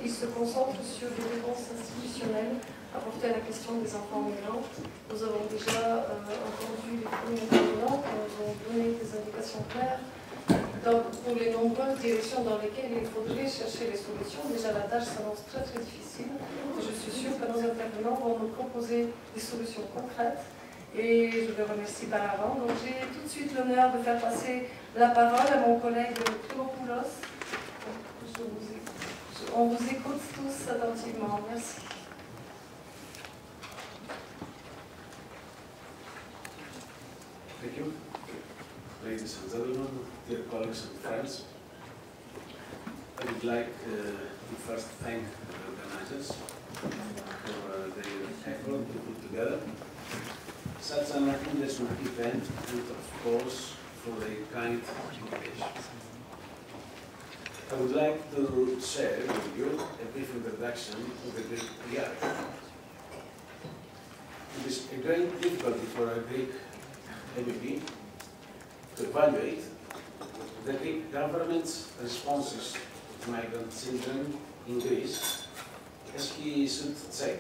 il se concentre sur des réponses institutionnelles apportées à la question des enfants migrants. Nous avons déjà entendu les premiers intervenants qui nous ont donné des indications claires pour les nombreuses directions dans lesquelles il faudrait chercher les solutions. Déjà, la tâche s'annonce très très difficile. Et je suis sûre que nos intervenants vont nous proposer des solutions concrètes. Et je les remercie par avant. Donc j'ai tout de suite l'honneur de faire passer la parole à mon collègue Tremopoulos. On vous écoute tous attentivement. Merci. Thank you. Ladies and gentlemen, dear colleagues and friends, I would like to first thank the organizers for their effort to put together such an interesting event and, of course, for a kind invitation. I would like to share with you a brief introduction to the Greek reality. It is a great difficulty for a Greek MEP to evaluate the Greek government's responses to migrant children in Greece, as he should check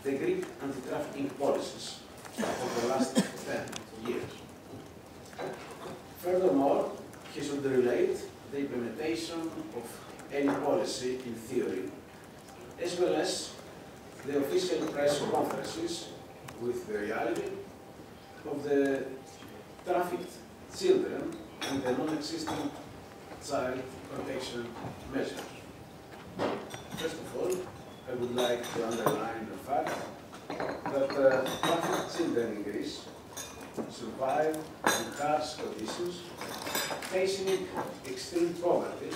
the Greek anti-trafficking policies of the last 10 years. Furthermore, he should relate the implementation of any policy in theory, as well as the official press conferences with the reality of the trafficked children and the non-existing child protection measures. First of all, I would like to underline the fact that trafficked children in Greece survive in harsh conditions, facing extreme poverty,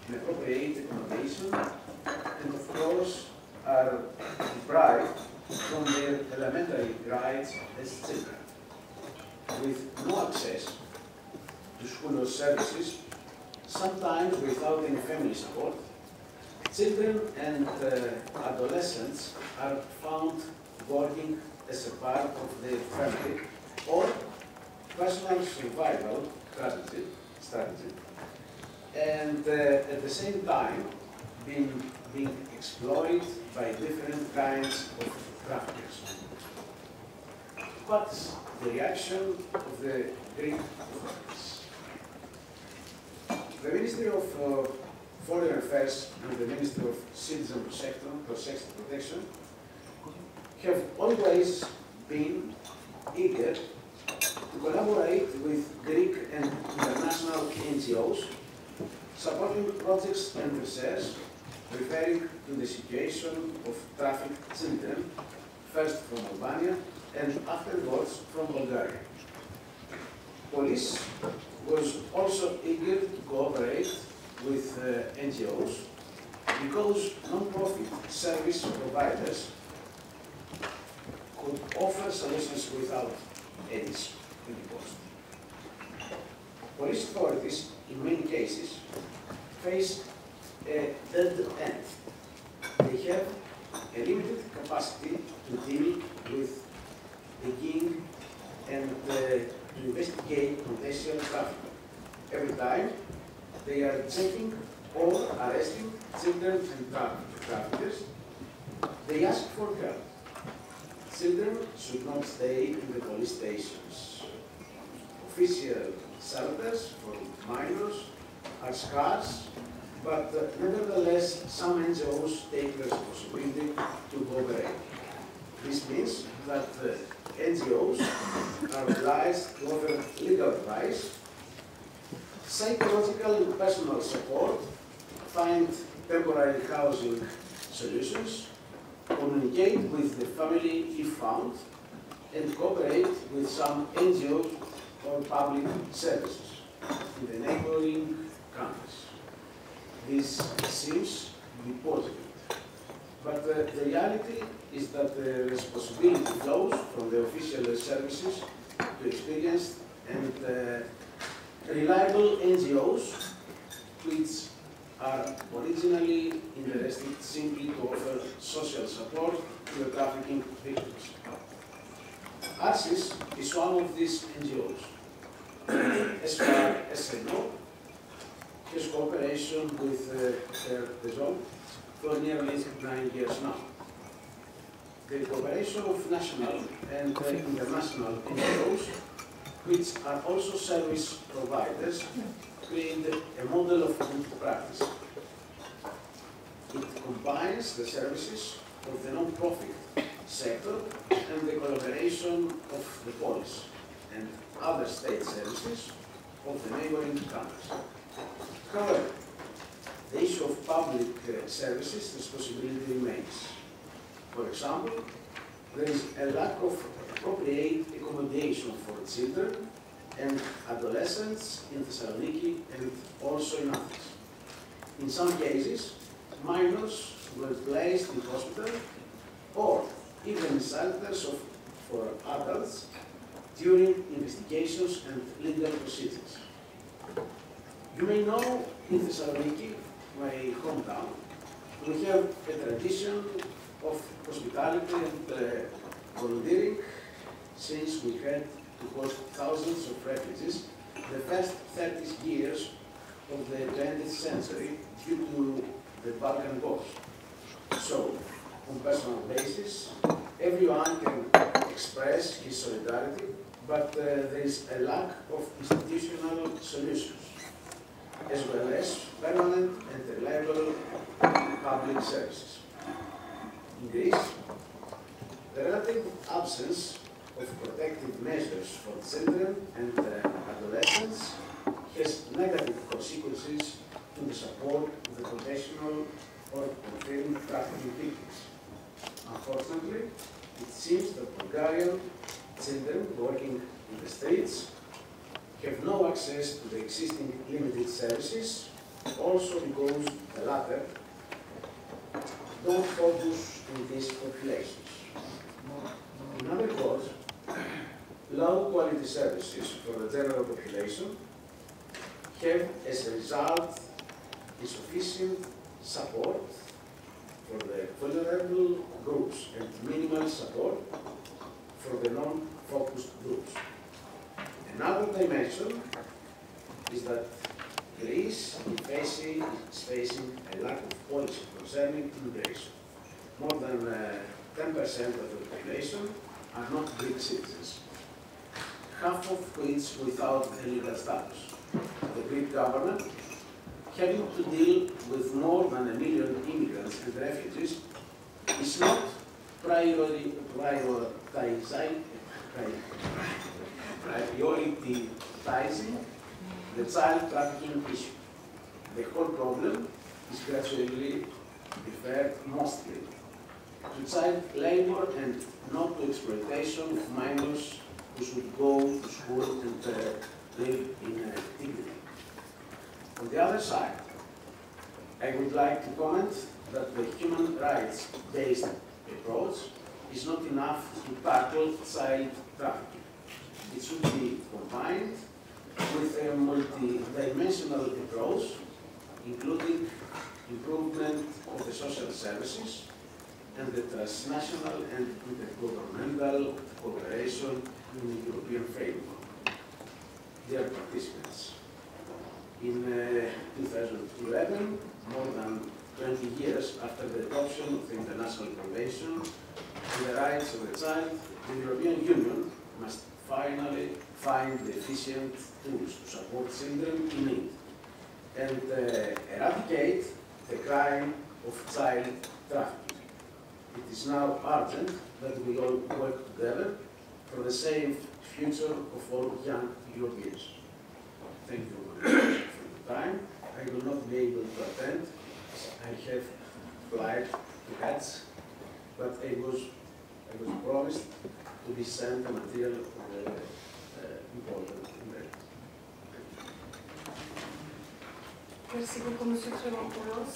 inappropriate accommodation, and of course are deprived from their elementary rights as children, with no access to school or services, sometimes without any family support. Children and adolescents are found working as a part of their family or personal survival strategy, and at the same time being exploited by different kinds of traffickers. What's the reaction of the Greek authorities? The Ministry of Foreign Affairs and the Ministry of Citizen Protection have always been eager to collaborate with Greek and international NGOs, supporting projects and research referring to the situation of trafficked children, first from Albania and afterwards from Bulgaria. Police was also eager to cooperate with NGOs because non-profit service providers could offer solutions without any cost. Police authorities, in many cases, face a dead end. They have a limited capacity to deal with the gang and to investigate potential trafficking. Every time they are checking or arresting children and traffickers, they ask for help. Children should not stay in the police stations. Official shelters for minors are scarce, but nevertheless some NGOs take the responsibility to cooperate. This means that NGOs are obliged to offer legal advice, psychological and personal support, find temporary housing solutions, communicate with the family if found, and cooperate with some NGOs or public services in the neighboring countries. This seems to be positive, but the reality is that the responsibility flows from the official services to experienced and reliable NGOs, which are originally interested simply to offer social support to the trafficking victims. ARSIS is one of these NGOs. As far as I know, his cooperation with the zone for nearly 9 years now. The cooperation of national and international NGOs, which are also service providers, create a model of good practice. It combines the services of the non-profit sector and the collaboration of the police and other state services of the neighboring countries. However, the issue of public services responsibility remains. For example, there is a lack of appropriate accommodation for children and adolescents in Thessaloniki and also in Athens. In some cases, minors were placed in hospital or even in shelters for adults during investigations and legal proceedings. You may know in Thessaloniki, my hometown, we have a tradition of hospitality and volunteering since we had to host thousands of refugees the first 30 years of the 20th century due to the Balkan Wars. So, on personal basis, everyone can express his solidarity, but there is a lack of institutional solutions, as well as permanent and reliable public services. In Greece, the relative absence of protective measures for children and adolescents has negative consequences to the support of the professional or confirmed trafficking victims. Unfortunately, it seems that Bulgarian children working in the streets have no access to the existing limited services, also because the latter don't focus on these populations. In other words, low quality services for the general population have as a result insufficient support for the vulnerable groups and minimal support for the non-focused groups. Another dimension is that Greece is facing a lack of policy concerning immigration. More than 10% of the population are not Greek citizens, half of which without a legal status. The Greek government, having to deal with more than 1 million immigrants and refugees, is not prioritizing the child trafficking issue. The whole problem is gradually referred mostly to child labor and not to exploitation of minors who should go to school and live in dignity. On the other side, I would like to comment that the human rights-based approach is not enough to tackle child trafficking. It should be combined with a multi-dimensional approach, including improvement of the social services and the transnational and intergovernmental cooperation in the European framework. Dear participants, in 2011, more than 20 years after the adoption of the International Convention on the Rights of the Child, the European Union must finally find the efficient tools to support children in need and eradicate the crime of child trafficking. It is now urgent that we all work together for the safe future of all young Europeans. Thank you for the time. I will not be able to attend. I have flight to catch, but I was promised to be sent the material of the important email. Merci beaucoup, M. Tremopoulos.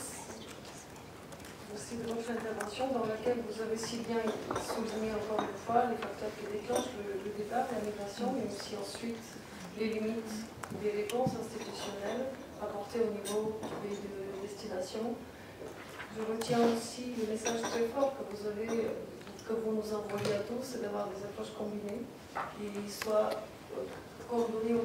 Merci de votre intervention dans laquelle vous avez si bien souligné encore une fois les facteurs qui déclenchent le départ, la migration, mais aussi ensuite les limites des réponses institutionnelles apportées au niveau du pays de destination. Je retiens aussi le message très fort que vous nous envoyez à tous, c'est d'avoir des approches combinées qui soient coordonnées au